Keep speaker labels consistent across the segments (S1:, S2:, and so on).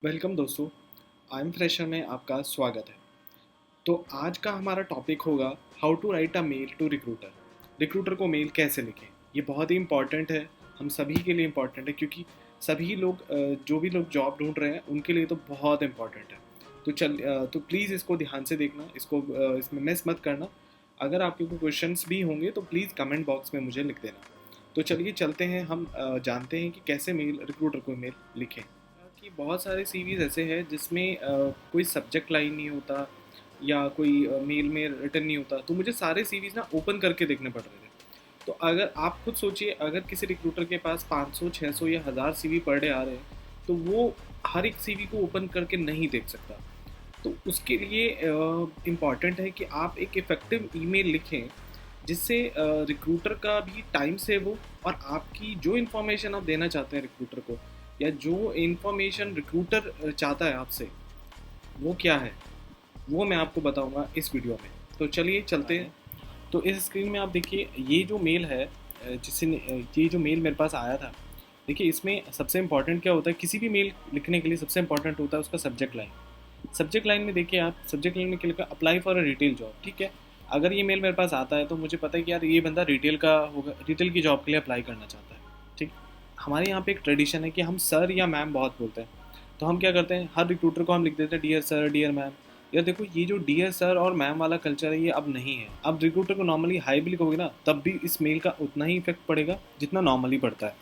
S1: Welcome दोस्तों। I am fresher में आपका स्वागत है। तो आज का हमारा टॉपिक होगा how to write a mail to recruiter. Recruiter को मेल कैसे लिखें, ये बहुत ही इंपॉर्टेंट है। हम सभी के लिए इम्पॉर्टेंट है क्योंकि सभी लोग जो भी लोग जॉब ढूंढ रहे हैं उनके लिए तो बहुत इम्पॉर्टेंट है। तो प्लीज़ इसको ध्यान से देखना, इसमें मिस मत करना। अगर आपके कोई क्वेश्चंस भी होंगे तो प्लीज़ कमेंट बॉक्स में मुझे लिख देना। तो चलिए चलते हैं, हम जानते हैं कि कैसे मेल रिक्रूटर को मेल लिखें। कि बहुत सारे सीवीज ऐसे हैं जिसमें कोई सब्जेक्ट लाइन नहीं होता या कोई मेल में रिटर्न नहीं होता, तो मुझे सारे सीवीज ना ओपन करके देखने पड़ रहे थे। तो अगर आप खुद सोचिए, अगर किसी रिक्रूटर के पास 500 600 या 1000 सीवी पर डे आ रहे हैं तो वो हर एक सीवी को ओपन करके नहीं देख सकता। तो उसके लिए इम्पॉर्टेंट है कि आप एक इफ़ेक्टिव ईमेल लिखें जिससे रिक्रूटर का भी टाइम सेव हो और आपकी जो इन्फॉर्मेशन आप देना चाहते हैं रिक्रूटर को, या जो इन्फॉर्मेशन रिक्रूटर चाहता है आपसे, वो क्या है, वो मैं आपको बताऊंगा इस वीडियो में। तो चलिए चलते हैं। तो इस स्क्रीन में आप देखिए, ये जो मेल है ये जो मेल मेरे पास आया था, देखिए इसमें सबसे इम्पॉर्टेंट क्या होता है, किसी भी मेल लिखने के लिए सबसे इम्पॉर्टेंट होता है उसका सब्जेक्ट लाइन। सब्जेक्ट लाइन में देखिए, आप सब्जेक्ट लाइन में क्या लिखा, apply for a retail job. ठीक है, अगर ये मेल मेरे पास आता है तो मुझे पता है कि यार ये बंदा रिटेल का होगा, रिटेल की जॉब के लिए अप्लाई करना चाहता है। ठीक, हमारे यहाँ पे एक ट्रेडिशन है कि हम सर या मैम बहुत बोलते हैं। तो हम क्या करते हैं, हर रिक्रूटर को हम लिख देते हैं डियर सर, डियर मैम। यार देखो, ये जो डियर सर और मैम वाला कल्चर है ये अब नहीं है। अब रिक्रूटर को नॉर्मली हाई भी लिखोगे ना, तब भी इस मेल का उतना ही इफेक्ट पड़ेगा जितना नॉर्मली पड़ता है।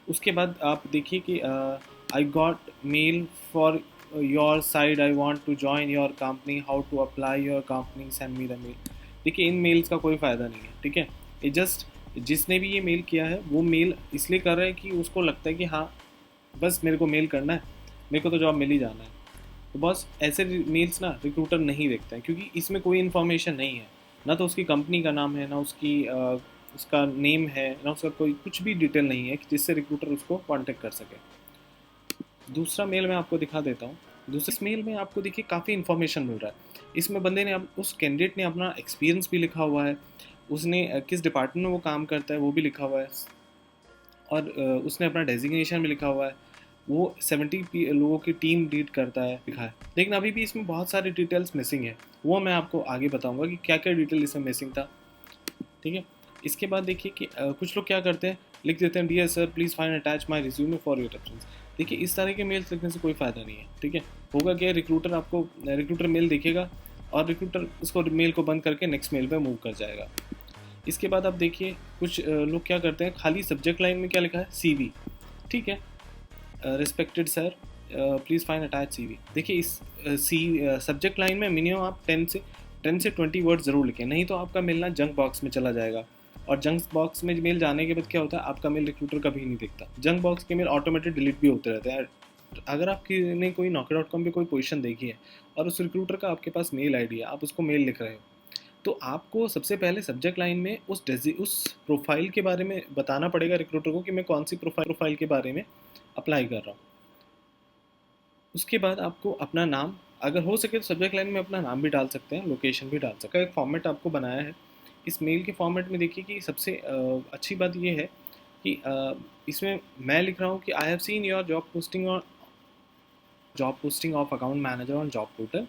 S1: उसके बाद आप देखिए कि I got mail for your side, I want to join your company, how to apply your company, send me the mail. देखिए, इन मेल्स का कोई फ़ायदा नहीं है। ठीक है, ये जस्ट जिसने भी ये मेल किया है वो मेल इसलिए कर रहा है कि उसको लगता है कि हाँ, बस मेरे को मेल करना है, मेरे को तो जॉब मिल ही जाना है। तो बस ऐसे मेल्स ना रिक्रूटर नहीं देखते हैं क्योंकि इसमें कोई इन्फॉर्मेशन नहीं है। ना तो उसकी कंपनी का नाम है, ना उसका नेम है, ना उसका कोई कुछ भी डिटेल नहीं है कि जिससे रिक्रूटर उसको कांटेक्ट कर सके। दूसरा मेल मैं आपको दिखा देता हूँ। दूसरे मेल में आपको देखिए काफ़ी इन्फॉर्मेशन मिल रहा है। इसमें बंदे ने उस कैंडिडेट ने अपना एक्सपीरियंस भी लिखा हुआ है, उसने किस डिपार्टमेंट में वो काम करता है वो भी लिखा हुआ है, और उसने अपना डेजिग्नेशन भी लिखा हुआ है। वो 70 लोगों की टीम लीड करता है, लिखा है। लेकिन अभी भी इसमें बहुत सारी डिटेल्स मिसिंग है, वो मैं आपको आगे बताऊंगा कि क्या क्या डिटेल इसमें मिसिंग था। ठीक है, इसके बाद देखिए कि कुछ लोग क्या करते हैं, लिख देते हैं dear sir please find attach my resume for your reference. देखिए, इस तरह के मेल्स लिखने से कोई फ़ायदा नहीं है। ठीक है, होगा क्या, रिक्रूटर मेल देखेगा और रिक्रूटर उसको मेल को बंद करके नेक्स्ट मेल पे मूव कर जाएगा। इसके बाद आप देखिए, कुछ लोग क्या करते हैं, खाली सब्जेक्ट लाइन में क्या लिखा है, सीवी। ठीक है, respected sir please find attach CV. देखिए, इस सी सब्जेक्ट लाइन में मिनिमम आप 10 से 20 वर्ड ज़रूर लिखें, नहीं तो आपका मेल ना जंक बॉक्स में चला जाएगा। और जंक बॉक्स में मेल जाने के बाद क्या होता है, आपका मेल रिक्रूटर कभी नहीं देखता। जंक बॉक्स के मेल ऑटोमेटिक डिलीट भी होते रहते हैं। अगर आपकी ने कोई Naukri.com पे कोई पोजीशन देखी है और उस रिक्रूटर का आपके पास मेल आईडी है, आप उसको मेल लिख रहे हो, तो आपको सबसे पहले सब्जेक्ट लाइन में उस प्रोफाइल के बारे में बताना पड़ेगा रिक्रूटर को कि मैं कौन सी प्रोफाइल के बारे में अप्लाई कर रहा हूँ। उसके बाद आपको अपना नाम, अगर हो सके तो सब्जेक्ट लाइन में अपना नाम भी डाल सकते हैं, लोकेशन भी डाल सकते हैं। एक फॉर्मेट आपको बनाया है। इस मेल के फॉर्मेट में देखिए कि सबसे अच्छी बात ये है कि इसमें मैं लिख रहा हूँ कि I have seen your job posting of account manager on job portal.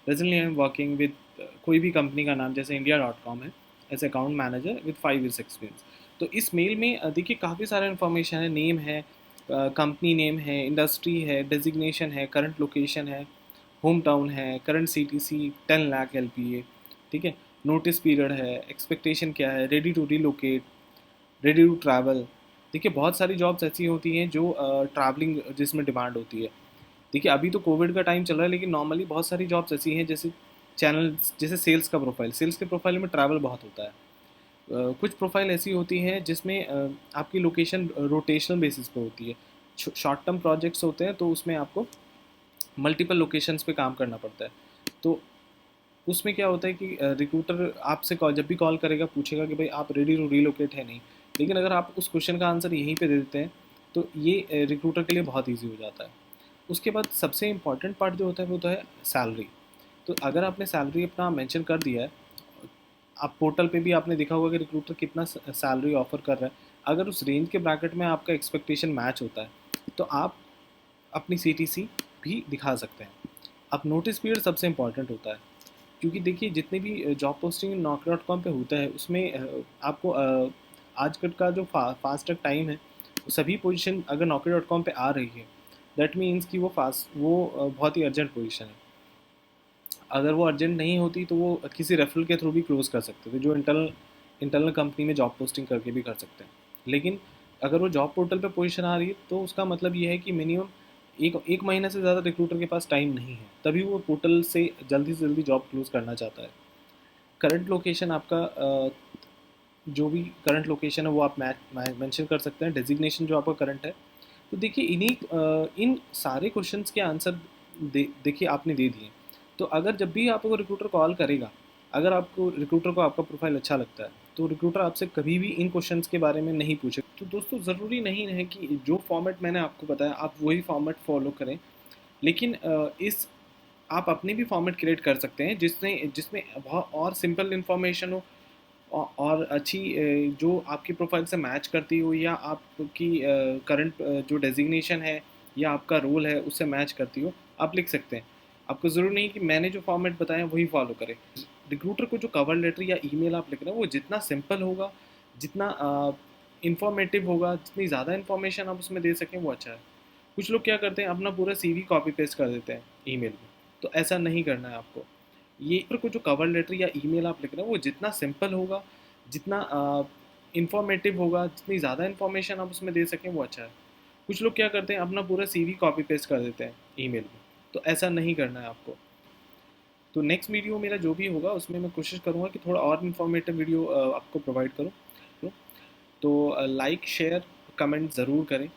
S1: Presently I am working with, कोई भी कंपनी का नाम जैसे India.com है, as account manager with 5 years experience. तो इस मेल में देखिए काफ़ी सारा इन्फॉर्मेशन है, नेम है, कंपनी नेम है, इंडस्ट्री है, डेजिग्नेशन है, करंट लोकेशन है, होम टाउन है, करंट CTC 10 लाख LPA। ठीक है, नोटिस पीरियड है, एक्सपेक्टेशन क्या है, ready to relocate, ready to travel. देखिए, बहुत सारी जॉब्स ऐसी होती हैं जो ट्रैवलिंग जिसमें डिमांड होती है। देखिए, अभी तो कोविड का टाइम चल रहा है, लेकिन नॉर्मली बहुत सारी जॉब्स ऐसी हैं जैसे चैनल, जैसे सेल्स के प्रोफाइल में ट्रैवल बहुत होता है। कुछ प्रोफाइल ऐसी होती हैं जिसमें आपकी लोकेशन रोटेशनल बेसिस पे होती है। शॉर्ट टर्म प्रोजेक्ट्स होते हैं तो उसमें आपको मल्टीपल लोकेशंस पे काम करना पड़ता है। तो उसमें क्या होता है कि रिक्रूटर आपसे जब भी कॉल करेगा पूछेगा कि भाई आप रेडी टू रीलोकेट है नहीं। लेकिन अगर आप उस क्वेश्चन का आंसर यहीं पे दे देते हैं तो ये रिक्रूटर के लिए बहुत ईजी हो जाता है। उसके बाद सबसे इम्पॉर्टेंट पार्ट जो होता है वो होता है सैलरी। तो अगर आपने सैलरी अपना मेंशन कर दिया है, आप पोर्टल पे भी आपने देखा होगा कि रिक्रूटर कितना सैलरी ऑफर कर रहा है। अगर उस रेंज के ब्रैकेट में आपका एक्सपेक्टेशन मैच होता है तो आप अपनी CTC भी दिखा सकते हैं। अब नोटिस पीरियड सबसे इम्पॉर्टेंट होता है, क्योंकि देखिए जितने भी जॉब पोस्टिंग naukri.com पे होता है उसमें आपको आजकल का जो फास्ट टाइम है, सभी पोजीशन अगर naukri.com पे आ रही है, दैट मीन्स कि वो बहुत ही अर्जेंट पोजीशन है। अगर वो अर्जेंट नहीं होती तो वो किसी रेफरल के थ्रू भी क्लोज कर सकते थे, जो इंटरनल कंपनी में जॉब पोस्टिंग करके भी कर सकते हैं। लेकिन अगर वो जॉब पोर्टल पे पोजीशन आ रही है तो उसका मतलब ये है कि मिनिमम एक एक महीने से ज़्यादा रिक्रूटर के पास टाइम नहीं है, तभी वो पोर्टल से जल्दी जॉब क्लोज करना चाहता है। करंट लोकेशन आपका जो भी करंट लोकेशन है वो आप मेंशन कर सकते हैं, डेजिग्नेशन जो आपका करंट है। तो देखिए इन सारे क्वेश्चंस के आंसर देखिए आपने दे दिए। तो अगर जब भी आपको रिक्रूटर कॉल करेगा, अगर आपको रिक्रूटर को आपका प्रोफाइल अच्छा लगता है, तो रिक्रूटर आपसे कभी भी इन क्वेश्चंस के बारे में नहीं पूछे। तो दोस्तों ज़रूरी नहीं है कि जो फॉर्मेट मैंने आपको बताया आप वही फॉर्मेट फॉलो करें, लेकिन इस आप अपने भी फॉर्मेट क्रिएट कर सकते हैं जिसमें जिसमें बहुत और सिंपल इन्फॉर्मेशन हो और अच्छी जो आपकी प्रोफाइल से मैच करती हो, या आपकी करंट जो डेजिग्नेशन है या आपका रोल है उससे मैच करती हो, आप लिख सकते हैं। आपको ज़रूरी नहीं कि मैंने जो फॉर्मेट बताया वही फॉलो करें। रिक्रूटर को जो कवर लेटर या ईमेल आप लिख रहे हैं वो जितना सिंपल होगा, जितना इंफॉर्मेटिव होगा, जितनी ज़्यादा इन्फॉर्मेशन आप उसमें दे सकें वो अच्छा है। कुछ लोग क्या करते हैं, अपना पूरा CV कॉपी पेस्ट कर देते हैं ईमेल में, तो ऐसा नहीं करना है आपको। ये को जो कवर लेटर या ईमेल आप लिख रहे हैं वो जितना सिंपल होगा, जितना इंफॉर्मेटिव होगा, जितनी ज़्यादा इन्फॉर्मेशन आप उसमें दे सकें वो अच्छा है। कुछ लोग क्या करते हैं, अपना पूरा CV कॉपी पेस्ट कर देते हैं ईमेल में, तो ऐसा नहीं करना है आपको। तो नेक्स्ट वीडियो मेरा जो भी होगा उसमें मैं कोशिश करूँगा कि थोड़ा और इन्फॉर्मेटिव वीडियो आपको प्रोवाइड करूँ। तो लाइक शेयर कमेंट ज़रूर करें।